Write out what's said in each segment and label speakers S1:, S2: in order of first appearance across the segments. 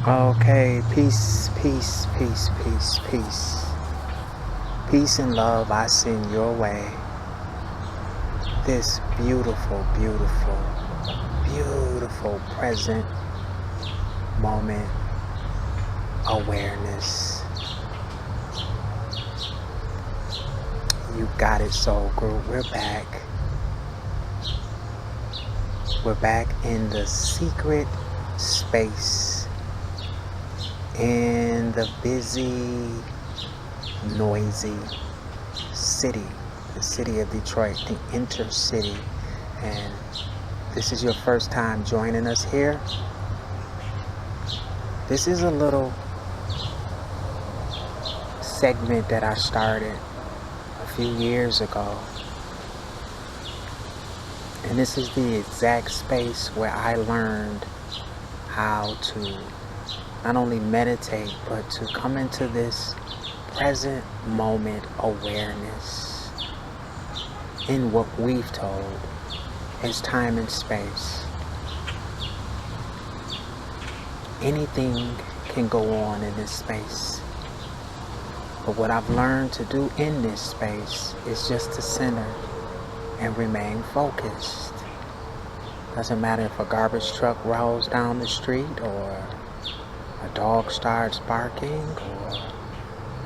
S1: Okay, peace, peace, peace, peace, peace. Peace and love I send your way. This beautiful, beautiful, beautiful present moment awareness. You got it, soul group. We're back. We're back in the secret space, in the busy, noisy city, the city of Detroit, the intercity. And this is your first time joining us here. This is a little segment that I started a few years ago. And this is the exact space where I learned how to not only meditate, but to come into this present moment awareness in what we've told as time and space. Anything can go on in this space. But what I've learned to do in this space is just to center and remain focused. Doesn't matter if a garbage truck rolls down the street, or a dog starts barking, or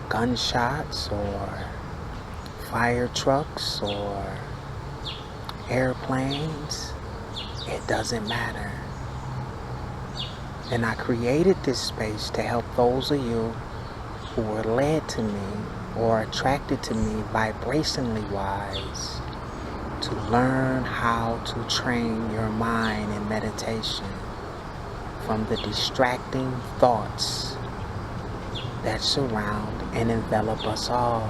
S1: gunshots, or fire trucks, or airplanes. It doesn't matter. And I created this space to help those of you who were led to me or attracted to me vibrationally wise to learn how to train your mind in meditation from the distracting thoughts that surround and envelop us all.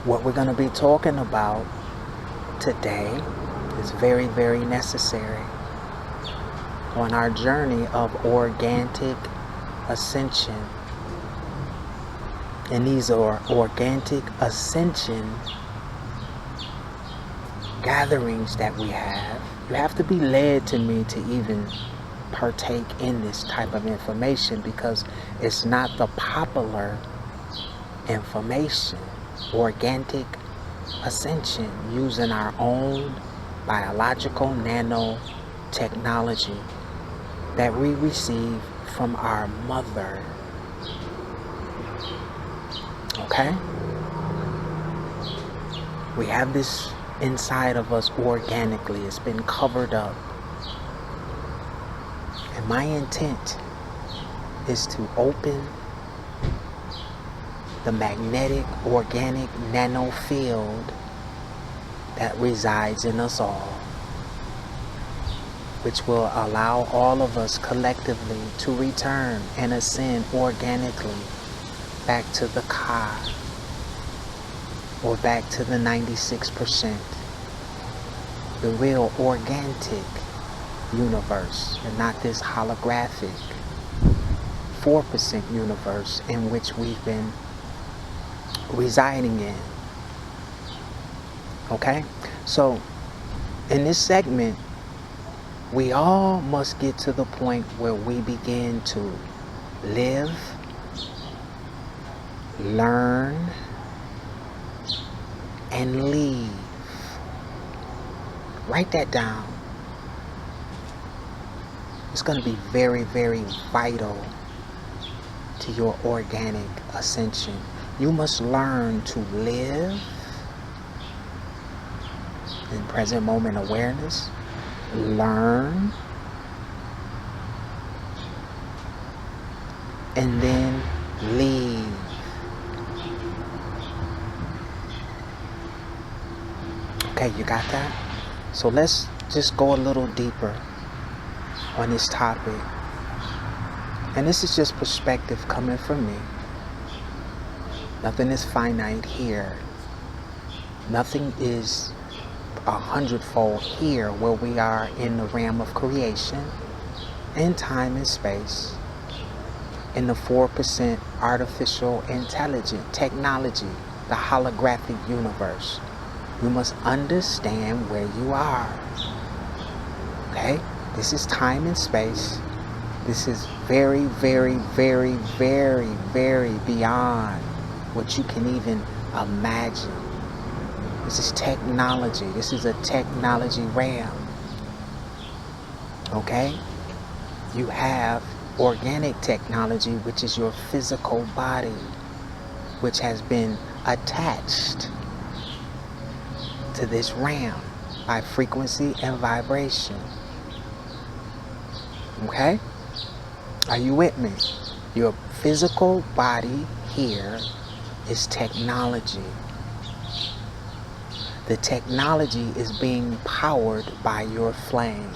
S1: What we're going to be talking about today is very, very necessary on our journey of organic ascension. And these are organic ascension gatherings that we have. You have to be led to me to even partake in this type of information, because it's not the popular information. Organic ascension, using our own biological nanotechnology that we receive from our mother. Okay? We have this inside of us organically. It's been covered up. And my intent is to open the magnetic, organic nano field that resides in us all, which will allow all of us collectively to return and ascend organically back to the Ka, or back to the 96%, the real organic universe, and not this holographic 4% universe in which we've been residing in. Okay? So, in this segment, we all must get to the point where we begin to live, learn, and leave. Write that down. It's going to be very, very vital to your organic ascension. You must learn to live in present moment awareness, learn, and then leave. Okay, you got that? So let's just go a little deeper on this topic. And this is just perspective coming from me. Nothing is finite here. Nothing is 100-fold here where we are in the realm of creation, in time and space, in the 4% artificial intelligence technology, the holographic universe. You must understand where you are. Okay? This is time and space. This is very, very, very, very, very beyond what you can even imagine. This is technology. This is a technology realm. Okay? You have organic technology, which is your physical body, which has been attached to this realm by frequency and vibration. Okay? Are you with me? Your physical body here is technology. The technology is being powered by your flame.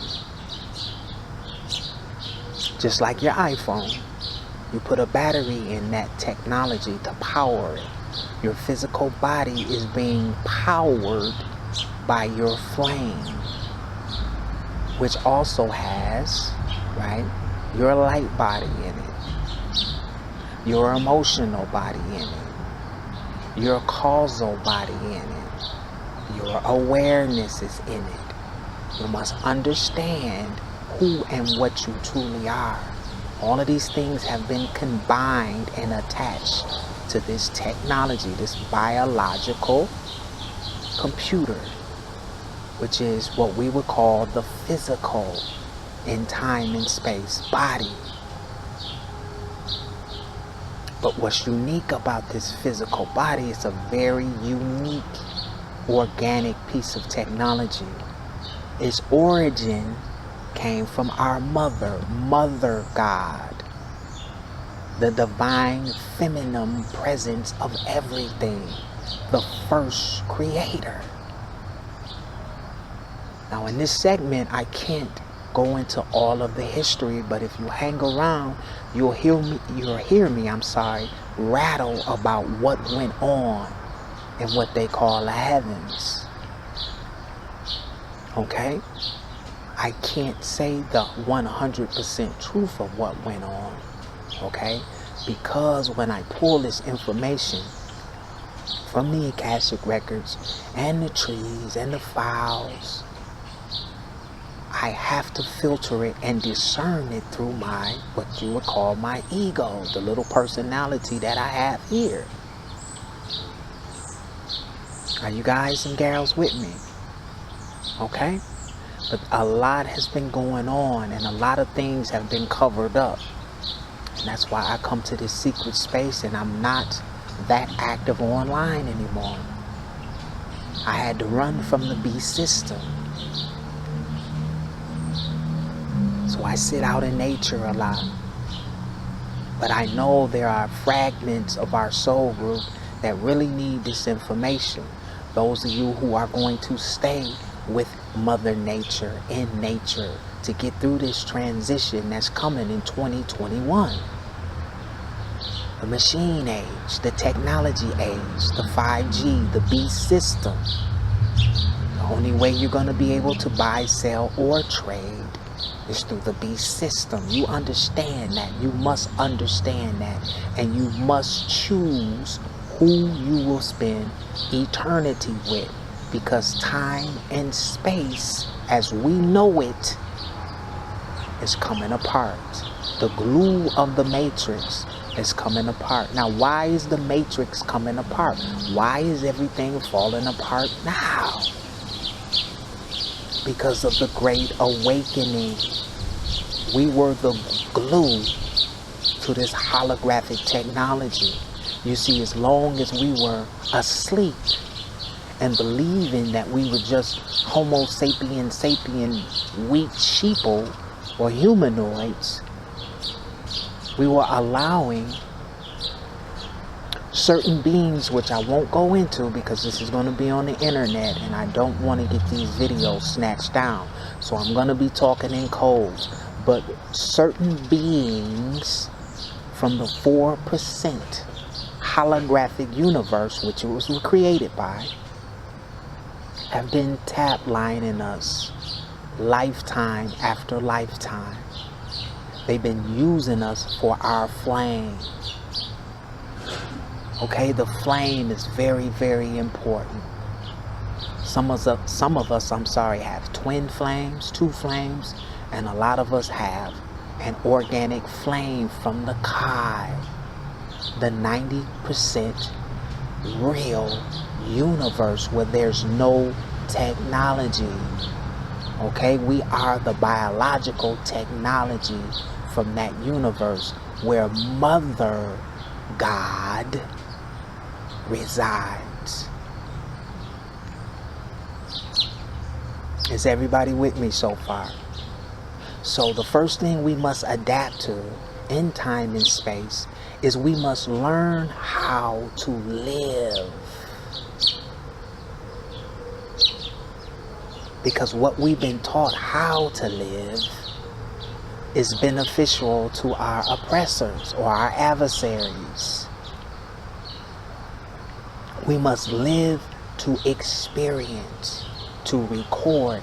S1: Just like your iPhone, you put a battery in that technology to power it. Your physical body is being powered by your flame, which also has, right, your light body in it, your emotional body in it, your causal body in it, your awareness is in it. You must understand who and what you truly are. All of these things have been combined and attached to this technology, this biological computer, which is what we would call the physical in time and space body. But what's unique about this physical body is a very unique organic piece of technology. Its origin came from our Mother God, the divine feminine presence of everything, the first creator. Now in this segment, I can't go into all of the history, but if you hang around, you'll hear me, rattle about what went on in what they call the heavens. Okay? I can't say the 100% truth of what went on, okay? Because when I pull this information from the Akashic records and the trees and the files, I have to filter it and discern it through my, what you would call my ego, the little personality that I have here. Are you guys and gals with me? Okay? But a lot has been going on and a lot of things have been covered up. And that's why I come to this secret space and I'm not that active online anymore. I had to run from the beast system. So I sit out in nature a lot. But I know there are fragments of our soul group that really need this information. Those of you who are going to stay with Mother Nature in nature to get through this transition that's coming in 2021. The machine age, the technology age, the 5G, the beast system. The only way you're going to be able to buy, sell, or trade is through the beast system. You understand that. You must understand that. And you must choose who you will spend eternity with. Because time and space, as we know it, is coming apart. The glue of the matrix is coming apart. Now, why is the matrix coming apart? Why is everything falling apart now? Because of the Great Awakening. We were the glue to this holographic technology. You see, as long as we were asleep and believing that we were just Homo sapien weak sheeple or humanoids, we were allowing certain beings, which I won't go into because this is going to be on the internet and I don't want to get these videos snatched down. So I'm going to be talking in codes. But certain beings from the 4% holographic universe, which it was created by, have been tap lining us lifetime after lifetime. They've been using us for our flame. Okay, the flame is very, very important. Some of us, have twin flames, two flames, And a lot of us have an organic flame from the Kai, the 90% real universe where there's no technology. Okay, we are the biological technology from that universe where Mother God resides. Is everybody with me so far? So the first thing we must adapt to in time and space is we must learn how to live. Because what we've been taught how to live is beneficial to our oppressors or our adversaries. We must live to experience, to record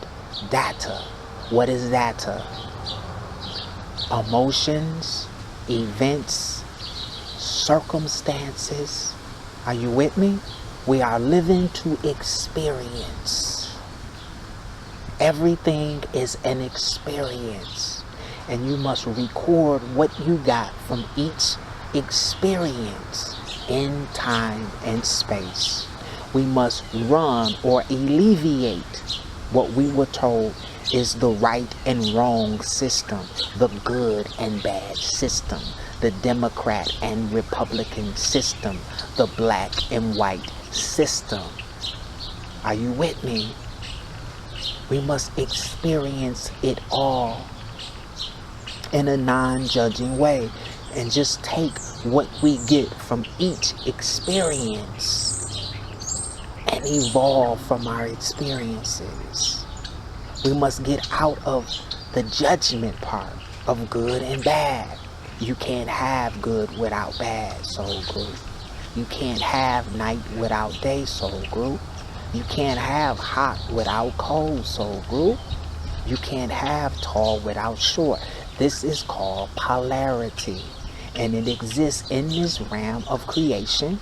S1: data. What is data? Emotions, events, circumstances. Are you with me? We are living to experience. Everything is an experience. And you must record what you got from each experience in time and space. We must run or alleviate what we were told is the right and wrong system, the good and bad system, the Democrat and Republican system, the black and white system. Are you with me? We must experience it all in a non-judging way and just take what we get from each experience and evolve from our experiences. We must get out of the judgment part of good and bad. You can't have good without bad, soul group. You can't have night without day, soul group. You can't have hot without cold, soul group. You can't have tall without short. This is called polarity. And it exists in this realm of creation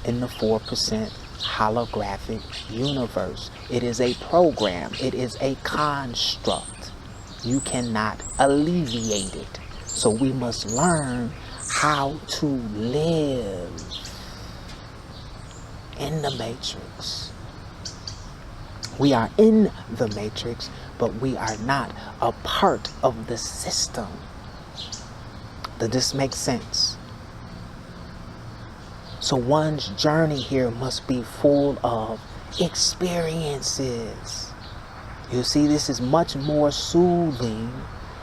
S1: in the 4% holographic universe. It is a program. It is a construct. You cannot alleviate it. So we must learn how to live in the matrix. We are in the matrix, but we are not a part of the system. Does this make sense? So one's journey here must be full of experiences. You see, this is much more soothing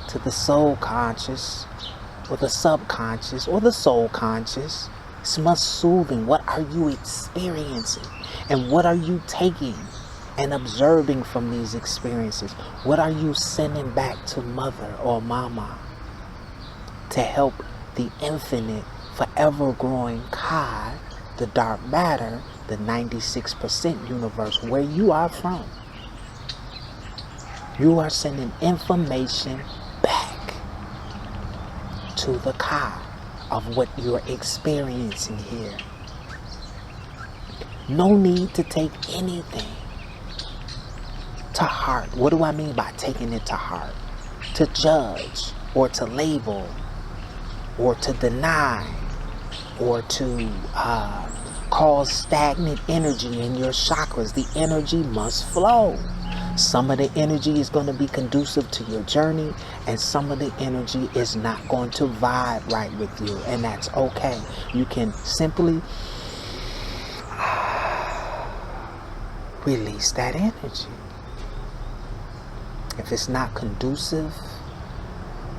S1: to the soul conscious or the subconscious or the soul conscious. It's much soothing. What are you experiencing? And what are you taking and observing from these experiences? What are you sending back to mother or mama to help the infinite, forever growing Kai, the dark matter, the 96% universe where you are from? You are sending information back to the Kai of what you're experiencing here. No need to take anything to heart. What do I mean by taking it to heart? To judge or to label or to deny or to cause stagnant energy in your chakras. The energy must flow. Some of the energy is going to be conducive to your journey, and some of the energy is not going to vibe right with you, and that's okay. You can simply release that energy. If it's not conducive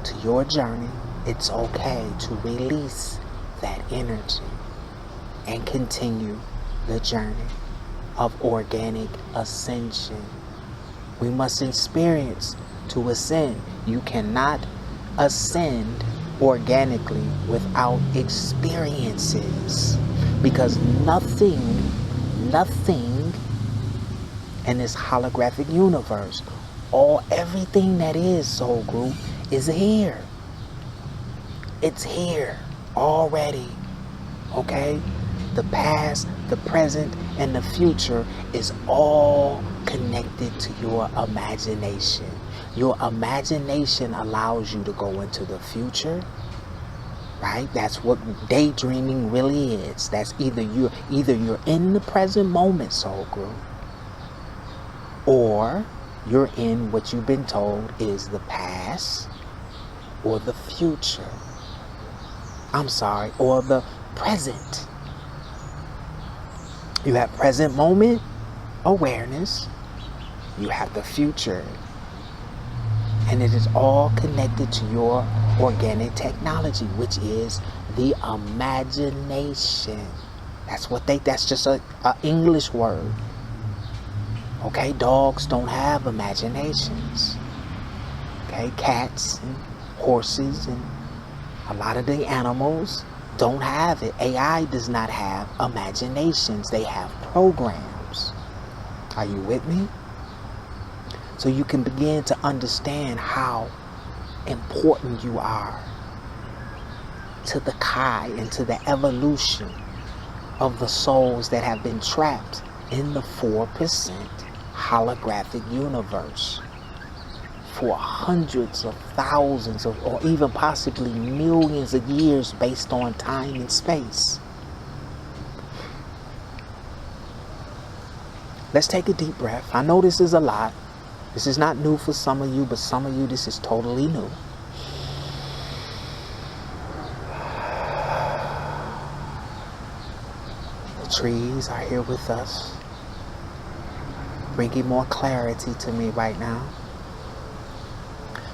S1: to your journey, it's okay to release that energy and continue the journey of organic ascension. We must experience to ascend. You cannot ascend organically without experiences, because nothing in this holographic universe, everything that is soul group is here. It's here already. Okay? The past, the present, and the future is all connected to your imagination. Your imagination allows you to go into the future, right? That's what daydreaming really is. That's either you're in the present moment, soul group, or you're in what you've been told is the past or the future. Or the present. You have present moment awareness. You have the future. And it is all connected to your organic technology, which is the imagination. That's just a English word. Okay, dogs don't have imaginations. Okay, cats and horses and a lot of the animals don't have it. AI does not have imaginations. They have programs. Are you with me? So you can begin to understand how important you are to the Kai and to the evolution of the souls that have been trapped in the 4% holographic universe for hundreds of thousands of, or even possibly millions of years based on time and space. Let's take a deep breath. I know this is a lot. This is not new for some of you, but some of you, this is totally new. The trees are here with us, bringing more clarity to me right now.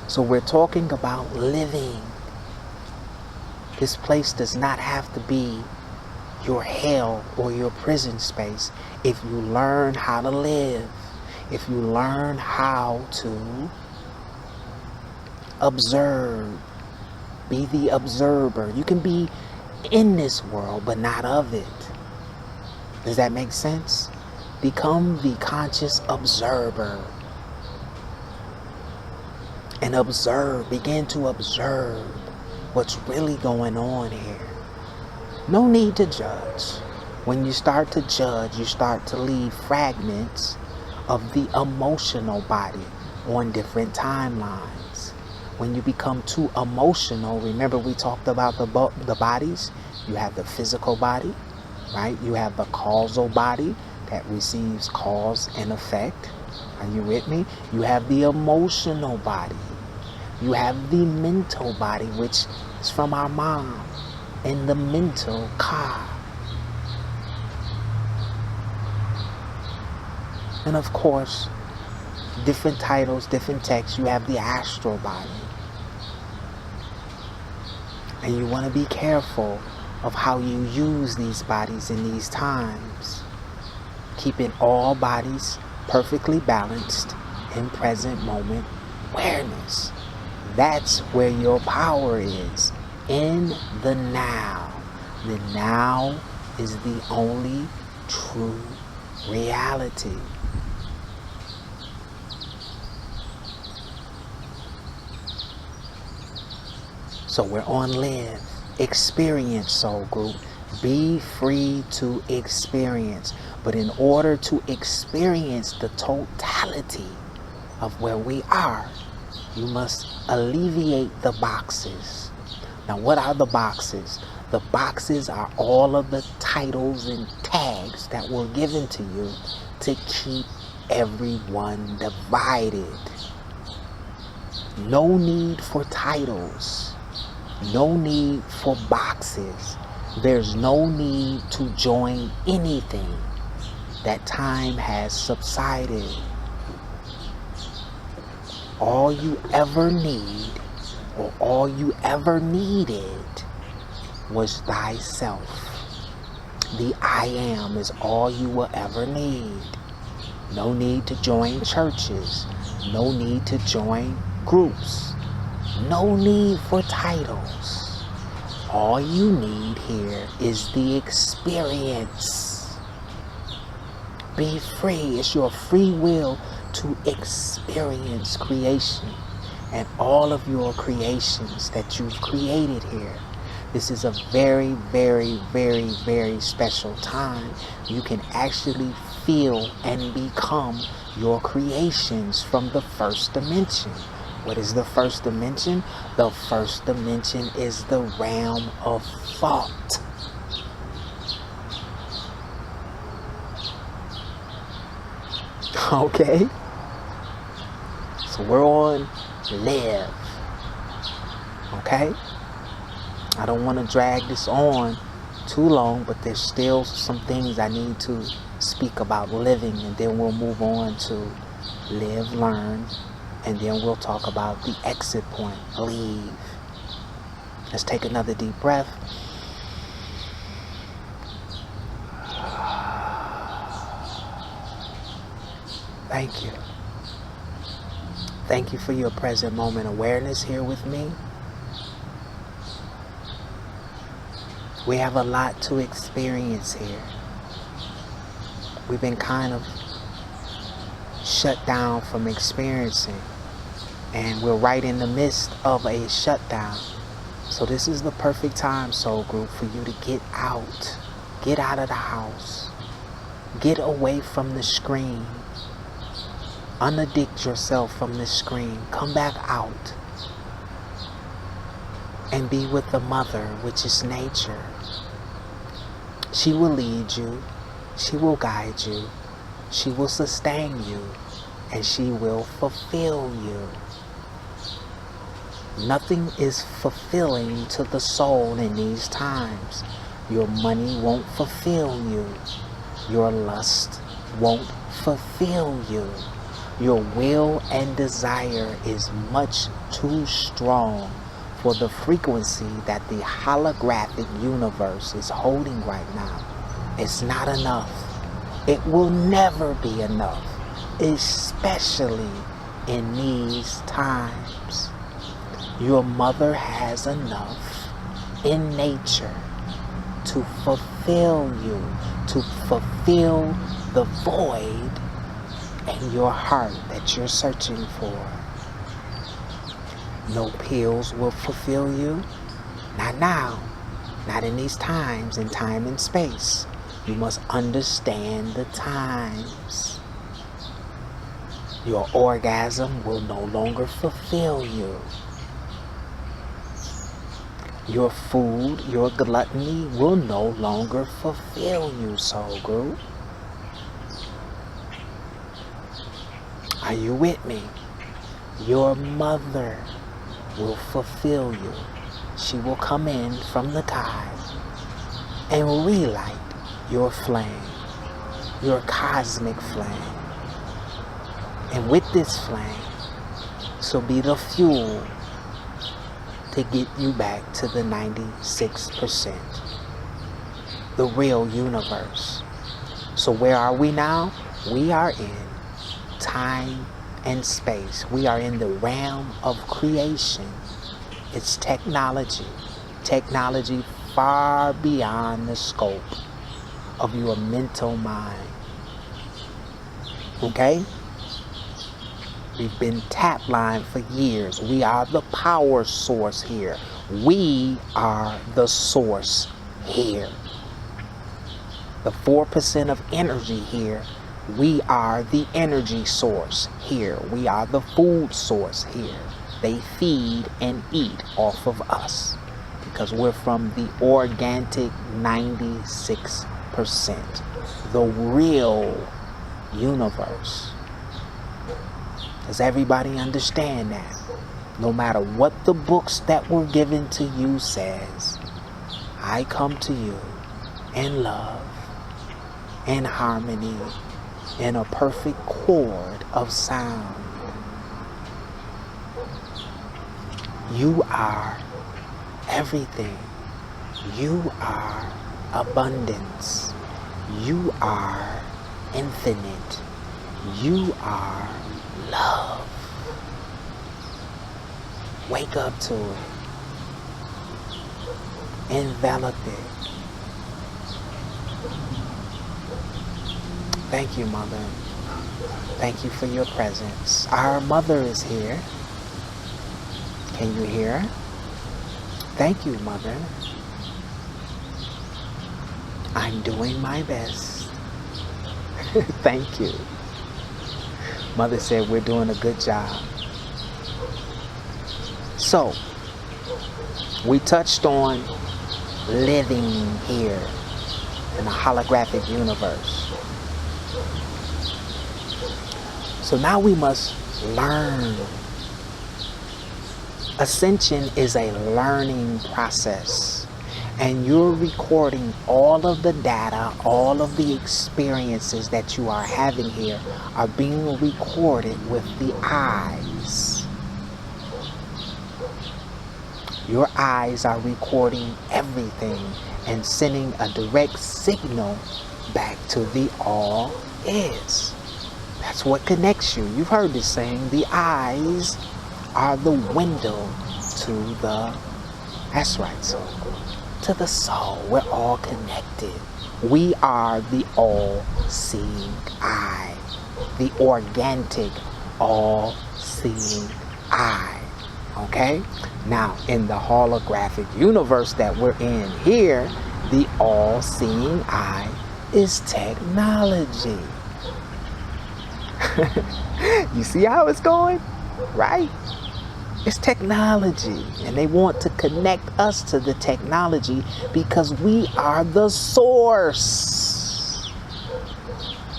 S1: So we're talking about living. This place does not have to be your hell or your prison space if you learn how to live. If you learn how to observe, be the observer. You can be in this world, but not of it. Does that make sense? Become the conscious observer. And begin to observe what's really going on here. No need to judge. When you start to judge, you start to leave fragments of the emotional body on different timelines. When you become too emotional, remember we talked about the bodies. You have the physical body, right? You have the causal body that receives cause and effect. Are you with me? You have the emotional body. You have the mental body, which is from our mom, and the mental Ka. And of course, different titles, different texts. You have the astral body. And you want to be careful of how you use these bodies in these times. Keeping all bodies perfectly balanced in present moment awareness. That's where your power is. In the now. The now is the only true reality. So we're on live. Experience, soul group. Be free to experience. But in order to experience the totality of where we are, you must alleviate the boxes. Now, what are the boxes? The boxes are all of the titles and tags that were given to you to keep everyone divided. No need for titles. No need for boxes. There's no need to join anything. That time has subsided. All you ever need, or all you ever needed, was thyself. The I am is all you will ever need. No need to join churches. No need to join groups. No need for titles. All you need here is the experience. Be free. It's your free will to experience creation and all of your creations that you've created here. This is a very, very, very, very special time. You can actually feel and become your creations from the first dimension. What is the first dimension? The first dimension is the realm of thought. Okay? So we're on live. Okay? I don't want to drag this on too long, but there's still some things I need to speak about living, and then we'll move on to live, learn, and then we'll talk about the exit point, leave. Let's take another deep breath. Thank you. Thank you for your present moment awareness here with me. We have a lot to experience here. We've been kind of shut down from experiencing, and we're right in the midst of a shutdown. So this is the perfect time, soul group, for you to get out. Get out of the house. Get away from the screen. Unaddict yourself from the screen. Come back out and be with the mother, which is nature. She will lead you. She will guide you. She will sustain you. And she will fulfill you. Nothing is fulfilling to the soul in these times. Your money won't fulfill you. Your lust won't fulfill you. Your will and desire is much too strong for the frequency that the holographic universe is holding right now. It's not enough. It will never be enough, especially in these times. Your mother has enough in nature to fulfill you, to fulfill the void in your heart that you're searching for. No pills will fulfill you. Not now. Not in these times, in time and space. You must understand the times. Your orgasm will no longer fulfill you. Your food, your gluttony will no longer fulfill you, soul group. Are you with me? Your mother will fulfill you. She will come in from the tide and relight your flame, your cosmic flame. And with this flame, so be the fuel to get you back to the 96%, the real universe. So where are we now? We are in time and space. We are in the realm of creation. It's technology. Technology far beyond the scope of your mental mind. Okay? We've been taplined for years. We are the power source here. We are the source here. The 4% of energy here. We are the energy source here. We are the food source here. They feed and eat off of us because we're from the organic 96%, the real universe. Does everybody understand that? No matter what the books that were given to you says, I come to you in love, in harmony, in a perfect chord of sound. You are everything. You are abundance. You are infinite. You are love. Wake up to it. Envelop it. Thank you, Mother. Thank you for your presence. Our mother is here. Can you hear her? Thank you, Mother. I'm doing my best. Thank you. Mother said we're doing a good job. So, we touched on living here in a holographic universe. So now we must learn. Ascension is a learning process. And you're recording all of the data, all of the experiences that you are having here are being recorded with the eyes. Your eyes are recording everything and sending a direct signal back to the all is. That's what connects you. You've heard this saying, the eyes are the window to the, that's right, so to the soul. We're all connected. We are the all-seeing eye, the organic all-seeing eye. Okay? Now, in the holographic universe that we're in here, the all-seeing eye is technology. You see how it's going? Right? It's technology, and they want to connect us to the technology because we are the source.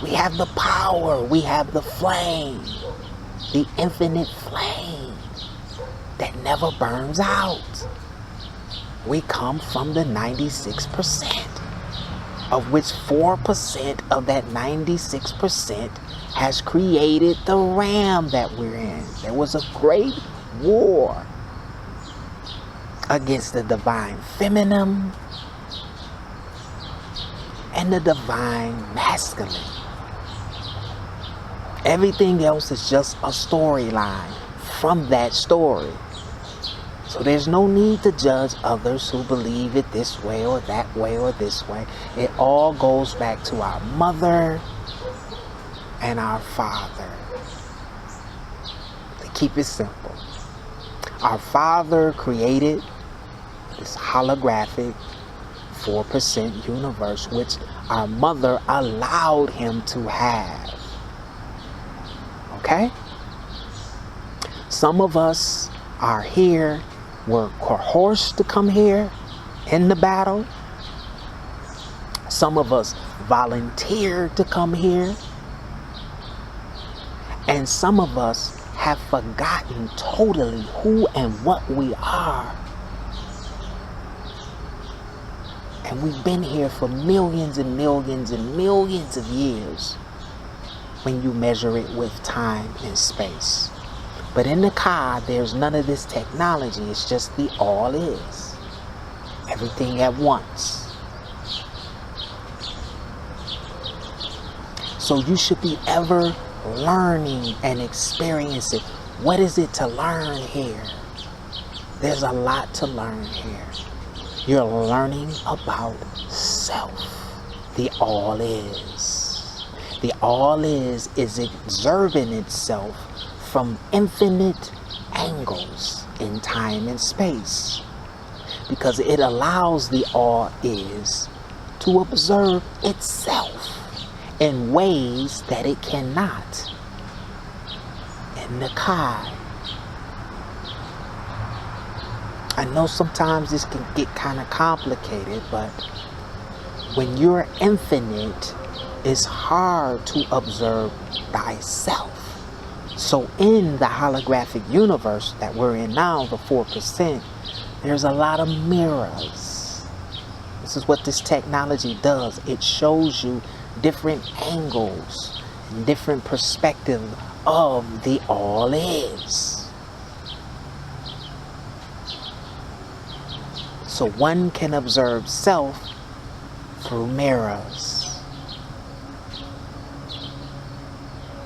S1: We have the power, we have the flame, the infinite flame that never burns out. We come from the 96%, of which 4% of that 96% has created the RAM that we're in. There was a great war against the divine feminine and the divine masculine. Everything else is just a storyline from that story. So there's no need to judge others who believe it this way or that way or this way. It all goes back to our mother and our father. To keep it simple. Our father created this holographic 4% universe, which our mother allowed him to have. Okay? Some of us are here, were coerced to come here in the battle. Some of us volunteered to come here. And some of us have forgotten totally who and what we are. And we've been here for millions and millions and millions of years when you measure it with time and space. But in the Ka, there's none of this technology. It's just the all is. Everything at once. So you should be ever learning and experiencing. What is it to learn here? There's a lot to learn here. You're learning about self. The all is. The all is observing itself from infinite angles in time and space. Because it allows the all is to observe itself in ways that it cannot in the Ka. I know sometimes this can get kind of complicated, but when you're infinite, it's hard to observe thyself. So in the holographic universe that we're in now, the 4%, there's a lot of mirrors. This is what this technology does. It shows you different angles, different perspective of the all is. So one can observe self through mirrors.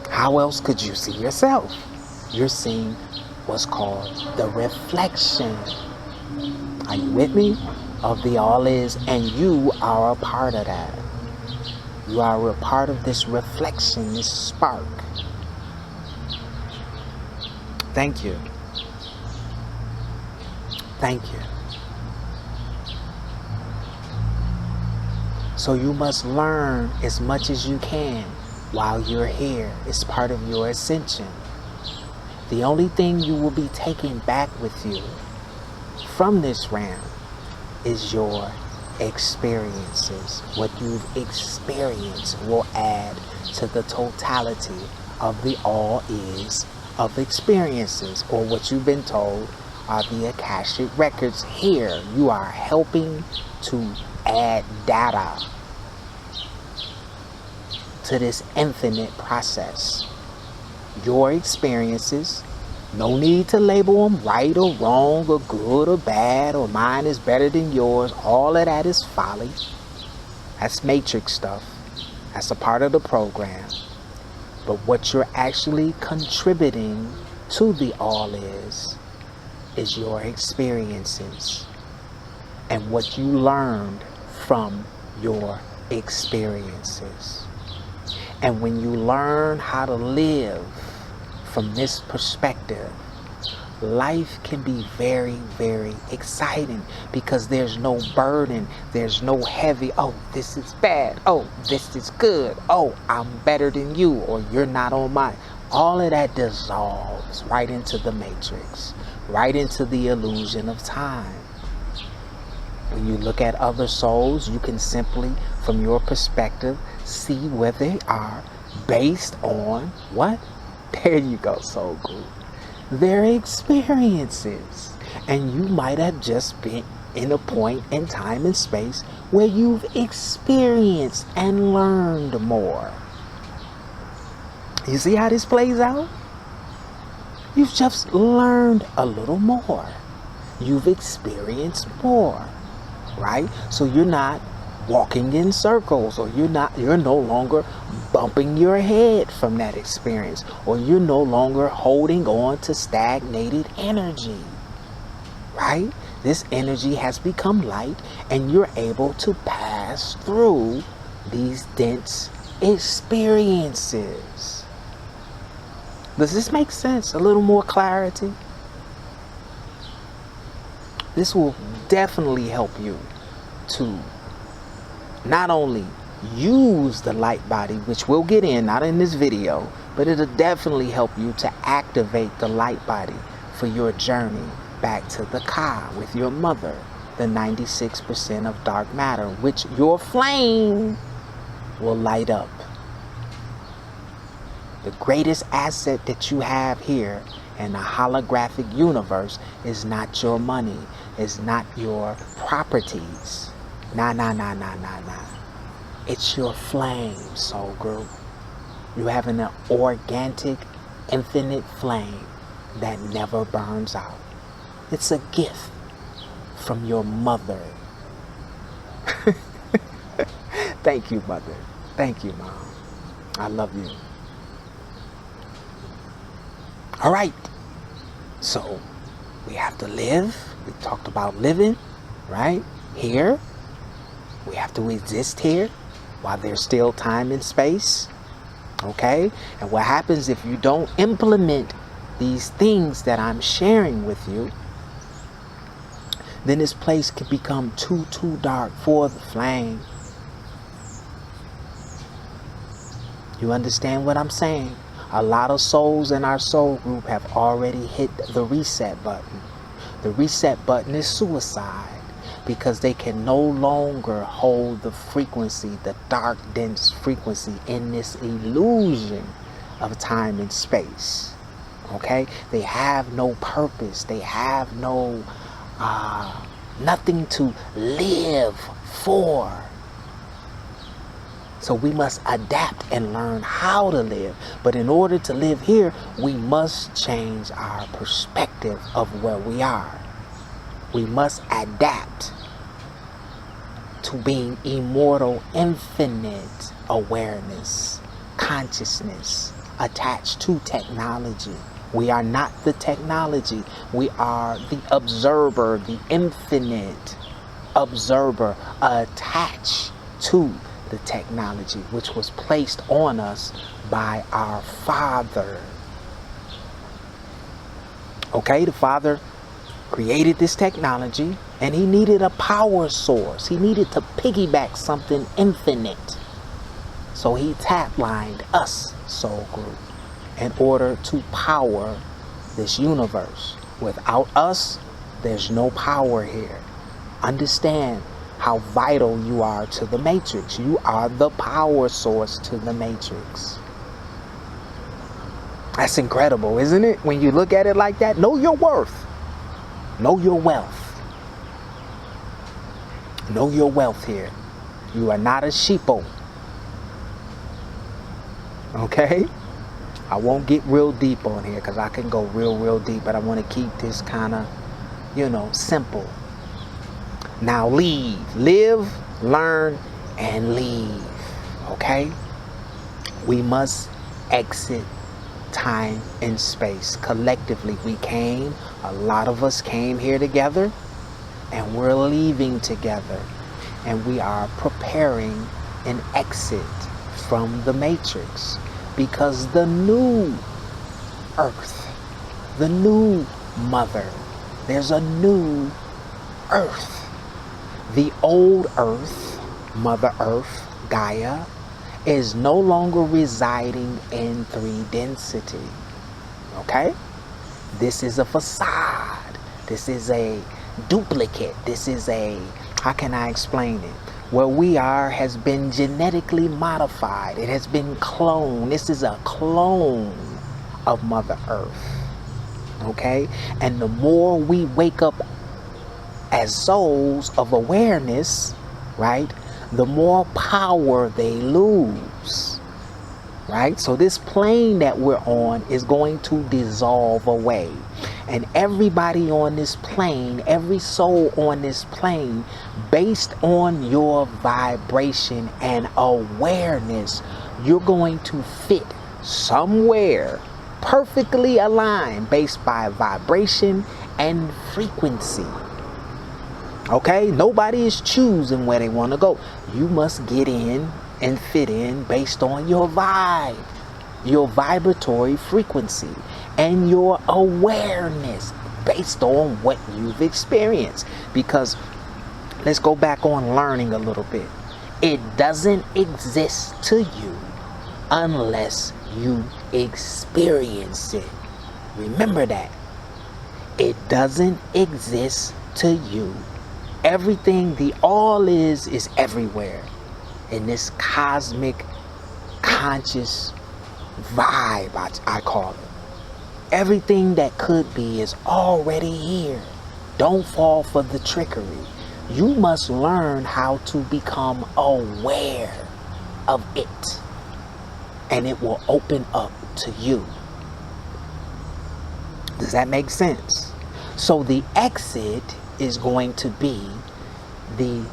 S1: How else could you see yourself? You're seeing what's called the reflection. Are you with me? Of the all is, and you are a part of that. You are a part of this reflection, this spark. Thank you. Thank you. So you must learn as much as you can. while you're here. It's part of your ascension. The only thing you will be taking back with you from this realm is your experiences. What you've experienced will add to the totality of the all is of experiences, or what you've been told are the Akashic records. Here you are helping to add data to this infinite process. Your experiences, no need to label them right or wrong or good or bad or mine is better than yours. All of that is folly. That's matrix stuff. That's a part of the program. But what you're actually contributing to the all is your experiences and what you learned from your experiences. And when you learn how to live from this perspective, life can be very, very exciting because there's no burden, there's no heavy, oh, this is bad, oh, this is good, oh, I'm better than you, or you're not on mine. All of that dissolves right into the matrix, right into the illusion of time. When you look at other souls, you can simply, from your perspective, see where they are based on what? There you go, soul group. Their experiences. And you might have just been in a point in time and space where you've experienced and learned more. You see how this plays out? You've just learned a little more. You've experienced more, right? So you're not walking in circles, or you're no longer bumping your head from that experience, or you're no longer holding on to stagnated energy, right? This energy has become light and you're able to pass through these dense experiences. Does this make sense? A little more clarity? This will definitely help you to not only use the light body, which we'll get in, not in this video, but it'll definitely help you to activate the light body for your journey back to the Ka with your mother, the 96% of dark matter, which your flame will light up. The greatest asset that you have here in the holographic universe is not your money, is not your properties. Nah. It's your flame, soul group. You have an organic, infinite flame that never burns out. It's a gift from your mother. Thank you, mother. Thank you, mom. I love you. All right. So we have to live. We talked about living, right? Here. We have to exist here while there's still time and space. Okay? And what happens if you don't implement these things that I'm sharing with you, then this place could become too dark for the flame. You understand what I'm saying? A lot of souls in our soul group have already hit the reset button. The reset button is suicide, because they can no longer hold the frequency, the dark, dense frequency in this illusion of time and space. Okay? They have no purpose. They have no, nothing to live for. So we must adapt and learn how to live. But in order to live here, we must change our perspective of where we are. We must adapt to being immortal, infinite awareness, consciousness attached to technology. We are not the technology. We are the observer, the infinite observer attached to the technology, which was placed on us by our Father. Okay, the Father created this technology and he needed a power source. He needed to piggyback something infinite. So he tap-lined us, soul group, in order to power this universe. Without us, there's no power here. Understand how vital you are to the matrix. You are the power source to the matrix. That's incredible, isn't it? When you look at it like that, know your worth. Know your wealth. Know your wealth here. You are not a sheeple. Okay? I won't get real deep on here because I can go real deep, but I want to keep this kind of, simple. Now leave. Live, learn, and leave. Okay? We must exit time and space. Collectively, we came. A lot of us came here together, and we're leaving together. And we are preparing an exit from the matrix, because the new earth, the new mother, there's a new earth. The old earth, Mother Earth, Gaia, is no longer residing in 3 density. Okay? This is a facade. This is a duplicate. This is how can I explain it? Where we are has been genetically modified. It has been cloned. This is a clone of Mother Earth. Okay? And the more we wake up as souls of awareness, right, the more power they lose. Right? So this plane that we're on is going to dissolve away. And everybody on this plane, every soul on this plane, based on your vibration and awareness, you're going to fit somewhere perfectly aligned based by vibration and frequency. Okay? Nobody is choosing where they want to go. You must get in and fit in based on your vibe, your vibratory frequency, and your awareness based on what you've experienced. Because let's go back on learning a little bit. It doesn't exist to you unless you experience it. Remember that. It doesn't exist to you. Everything, the all is everywhere in this cosmic conscious vibe, I call it. Everything that could be is already here. Don't fall for the trickery. You must learn how to become aware of it, and it will open up to you. Does that make sense? So the exit is going to be the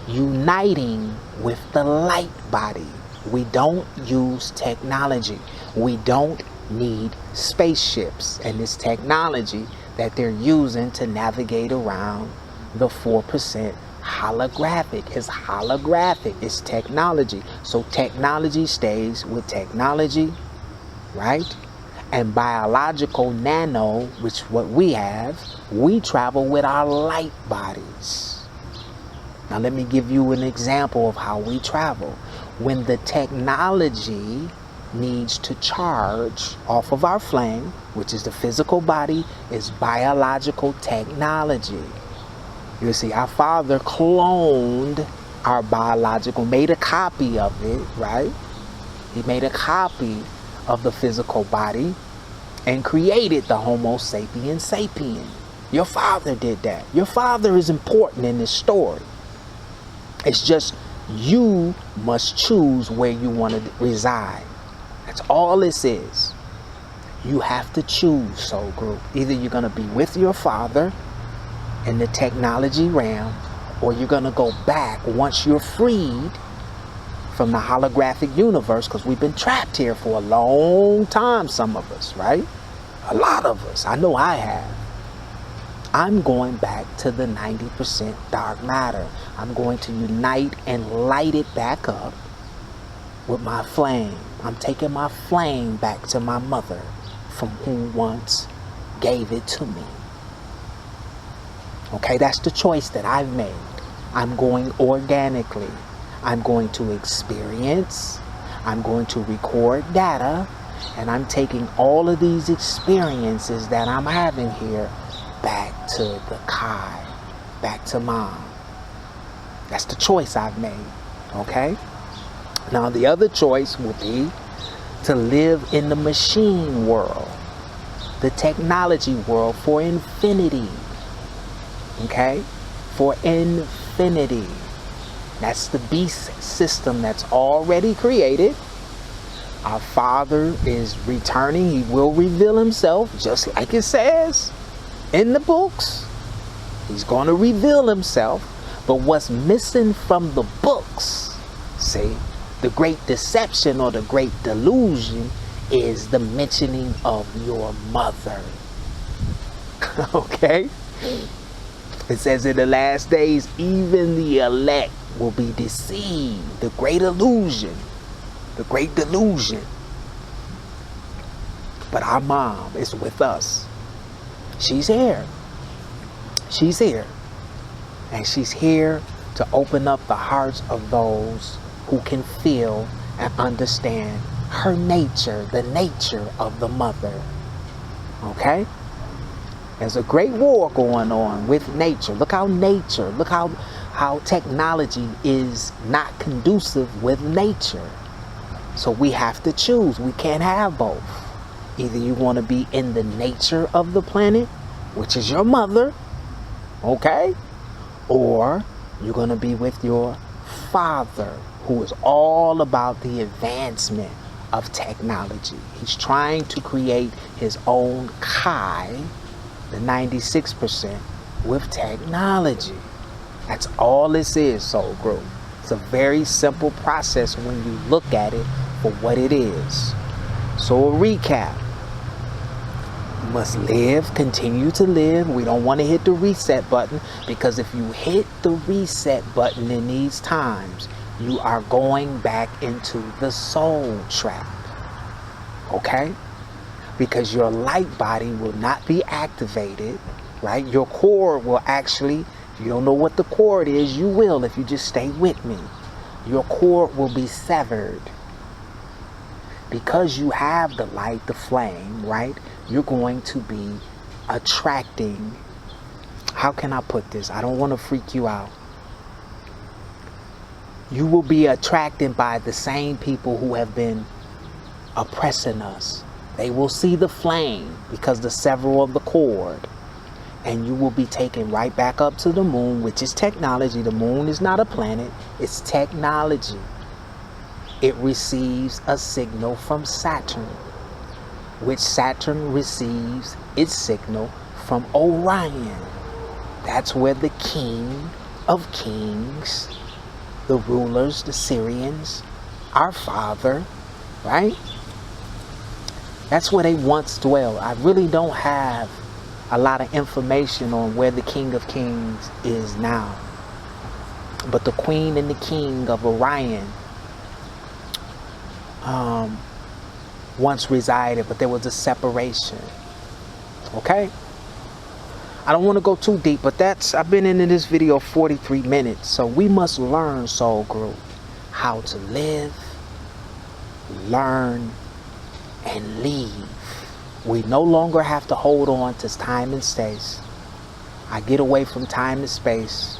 S1: uniting with the light body. We don't use technology. We don't need spaceships and this technology that they're using to navigate around the 4% holographic. It's holographic. It's technology. So technology stays with technology, right? And biological nano, which what we have, we travel with our light bodies. Now let me give you an example of how we travel. When the technology needs to charge off of our flame, which is the physical body, is biological technology. You see, our Father cloned our biological, made a copy of it, right? He made a copy of the physical body and created the Homo sapiens sapien. Your Father did that. Your Father is important in this story. It's just you must choose where you want to reside. That's all this is. You have to choose, soul group. Either you're going to be with your Father in the technology realm, or you're going to go back once you're freed from the holographic universe, because we've been trapped here for a long time, some of us, right? A lot of us. I know I have. I'm going back to the 90% dark matter. I'm going to unite and light it back up with my flame. I'm taking my flame back to my mother, from whom once gave it to me. Okay, that's the choice that I've made. I'm going organically. I'm going to experience I'm going to record data, and I'm taking all of these experiences that I'm having here back to the Kai, back to mom. That's the choice I've made, okay? Now the other choice will be to live in the machine world, the technology world for infinity, okay? For infinity. That's the beast system that's already created. Our Father is returning. He will reveal himself, just like it says in the books. He's going to reveal himself. But what's missing from the books, see, the great deception or the great delusion is the mentioning of your mother. Okay? It says in the last days, even the elect will be deceived. The great illusion. The great delusion. But our mom is with us. She's here. She's here. And she's here to open up the hearts of those who can feel and understand her nature, the nature of the mother. Okay? There's a great war going on with nature. Look how technology is not conducive with nature. So we have to choose. We can't have both. Either you want to be in the nature of the planet, which is your mother, okay? Or you're going to be with your Father, who is all about the advancement of technology. He's trying to create his own Kai, the 96%, with technology. That's all this is, Soul Group. It's a very simple process when you look at it for what it is. So a recap. You must live, continue to live. We don't want to hit the reset button, because if you hit the reset button in these times, you are going back into the soul trap. Okay? Because your light body will not be activated, right? Your cord will actually, if you don't know what the cord is, you will if you just stay with me. Your cord will be severed. Because you have the light, the flame, right? You're going to be attracting, how can I put this? I don't want to freak you out. You will be attracted by the same people who have been oppressing us. They will see the flame because the several of the cord. And you will be taken right back up to the moon, which is technology. The moon is not a planet. It's technology. It receives a signal from Saturn, which Saturn receives its signal from Orion. That's where the king of kings, the rulers, the Syrians, our Father, right? That's where they once dwelled. I really don't have a lot of information on where the King of Kings is now. But the Queen and the King of Orion once resided, but there was a separation. Okay? I don't want to go too deep, but I've been in this video 43 minutes. So we must learn, Soul Group, how to live, learn, and leave. We no longer have to hold on to time and space. I get away from time and space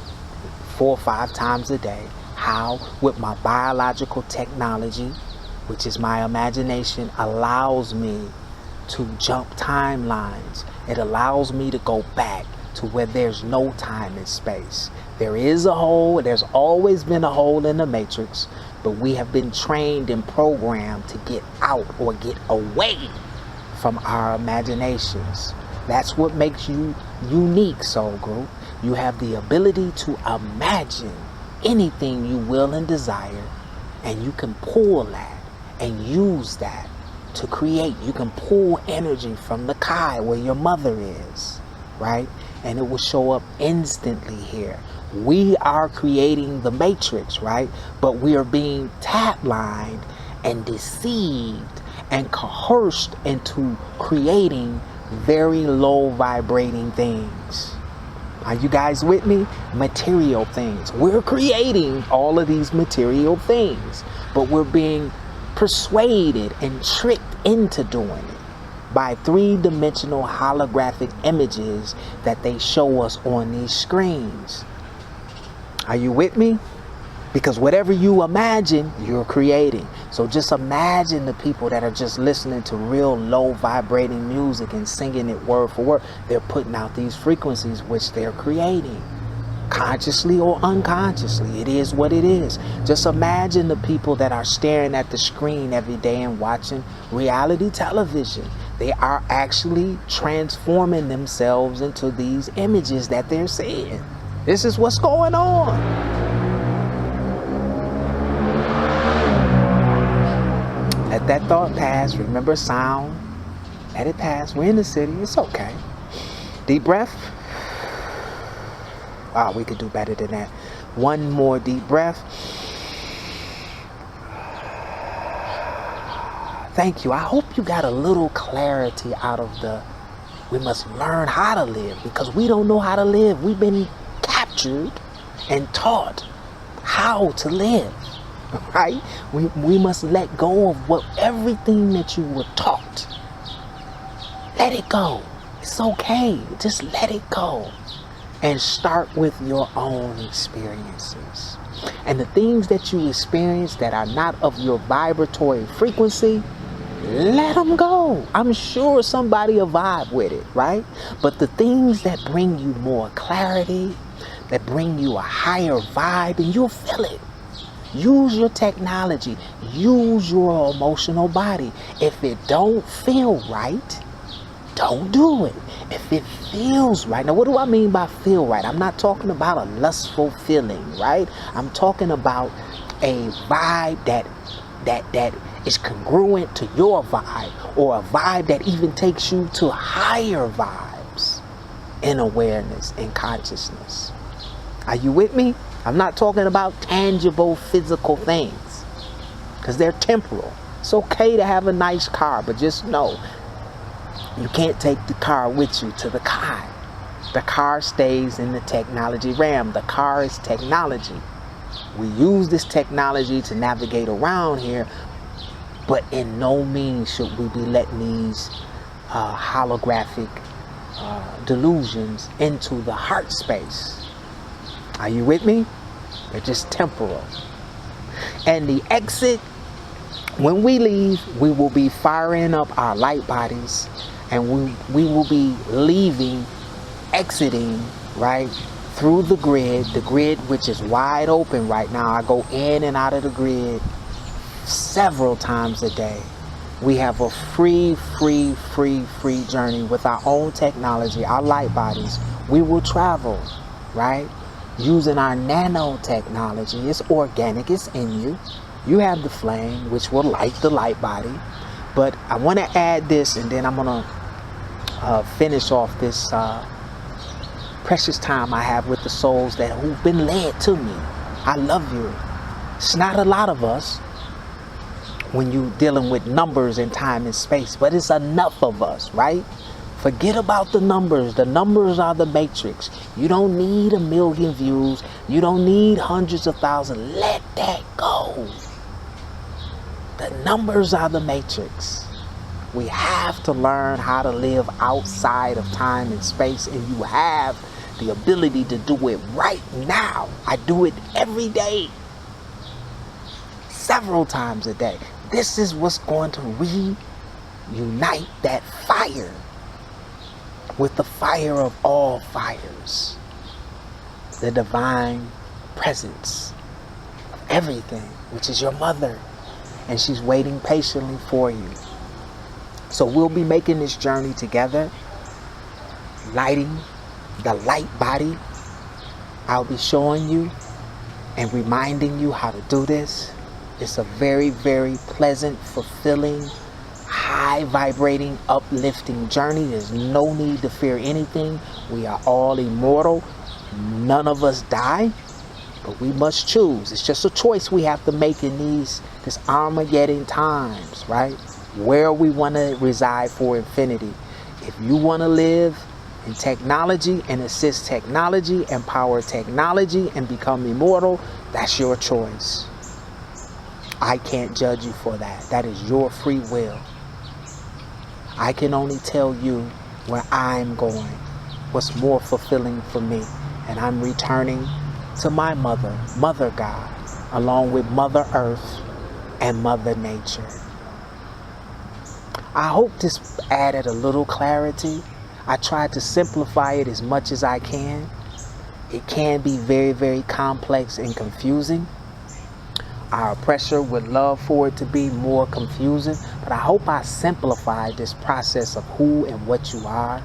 S1: 4 or 5 times a day. How? With my biological technology, which is my imagination, allows me to jump timelines. It allows me to go back to where there's no time and space. There is a hole. There's always been a hole in the matrix, but we have been trained and programmed to get out or get away from our imaginations. That's what makes you unique, Soul Group. You have the ability to imagine anything you will and desire, and you can pull that and use that to create. You can pull energy from the Kai where your mother is, right? And it will show up instantly here. We are creating the matrix, right? But we are being tap-lined and deceived and coerced into creating very low vibrating things. Are you guys with me? Material things. We're creating all of these material things, but we're being persuaded and tricked into doing it by three-dimensional holographic images that they show us on these screens. Are you with me? Because whatever you imagine, you're creating. So just imagine the people that are just listening to real low vibrating music and singing it word for word. They're putting out these frequencies which they're creating. Consciously or unconsciously, it is what it is. Just imagine the people that are staring at the screen every day and watching reality television. They are actually transforming themselves into these images that they're seeing. This is what's going on. Let that thought pass. Remember sound. Let it pass. We're in the city. It's okay. Deep breath. Oh, we could do better than that. One more deep breath. Thank you. I hope you got a little clarity out of we must learn how to live, because we don't know how to live. We've been captured and taught how to live, right? We must let go of everything that you were taught. Let it go. It's okay. Just let it go. And start with your own experiences. And the things that you experience that are not of your vibratory frequency, let them go. I'm sure somebody will vibe with it, right? But the things that bring you more clarity, that bring you a higher vibe, and you'll feel it. Use your technology. Use your emotional body. If it don't feel right, don't do it. If it feels right. Now, what do I mean by feel right? I'm not talking about a lustful feeling, right? I'm talking about a vibe that is congruent to your vibe, or a vibe that even takes you to higher vibes in awareness and consciousness. Are you with me? I'm not talking about tangible physical things, because they're temporal. It's okay to have a nice car, but just know you can't take the car with you to the car. The car stays in the technology realm. The car is technology. We use this technology to navigate around here, but in no means should we be letting these holographic delusions into the heart space. Are you with me? They're just temporal. And the exit, when we leave, we will be firing up our light bodies, and we will be leaving, exiting, right, through the grid which is wide open right now. I go in and out of the grid several times a day. We have a free journey with our own technology, our light bodies. We will travel, right, using our nanotechnology. It's organic, it's in you. You have the flame, which will light the light body. But I want to add this, and then I'm going to finish off this precious time I have with the souls who've been led to me. I love you. It's not a lot of us when you're dealing with numbers and time and space, but it's enough of us, right? Forget about the numbers. The numbers are the matrix. You don't need 1 million views. You don't need hundreds of thousands. Let that go. The numbers are the matrix. We have to learn how to live outside of time and space, and you have the ability to do it right now. I do it every day, several times a day. This is what's going to reunite that fire with the fire of all fires, the divine presence of everything, which is your mother, and she's waiting patiently for you. So we'll be making this journey together, lighting the light body. I'll be showing you and reminding you how to do this. It's a very pleasant, fulfilling, high vibrating, uplifting journey. There's no need to fear anything. We are all immortal. None of us die, but we must choose. It's just a choice we have to make in this Armageddon times, right? Where we want to reside for infinity. If you want to live in technology and assist technology, empower technology, and become immortal, that's your choice. I can't judge you for that. That is your free will. I can only tell you where I'm going, what's more fulfilling for me. And I'm returning to my mother, Mother God, along with Mother Earth and Mother Nature. I hope this added a little clarity. I tried to simplify it as much as I can. It can be very, very complex and confusing. Our oppressor would love for it to be more confusing, but I hope I simplified this process of who and what you are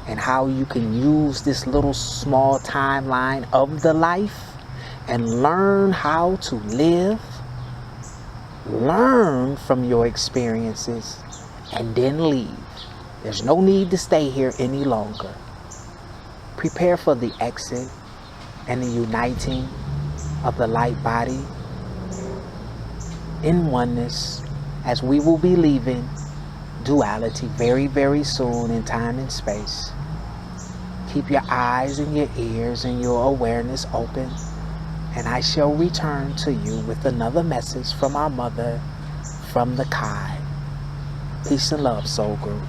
S1: and how you can use this little small timeline of the life and learn how to live, learn from your experiences, and then leave. There's no need to stay here any longer. Prepare for the exit and the uniting of the light body in oneness, as we will be leaving duality very, very soon in time and space. Keep your eyes and your ears and your awareness open, and I shall return to you with another message from our mother, from the Kai. Peace and love, Soul Group.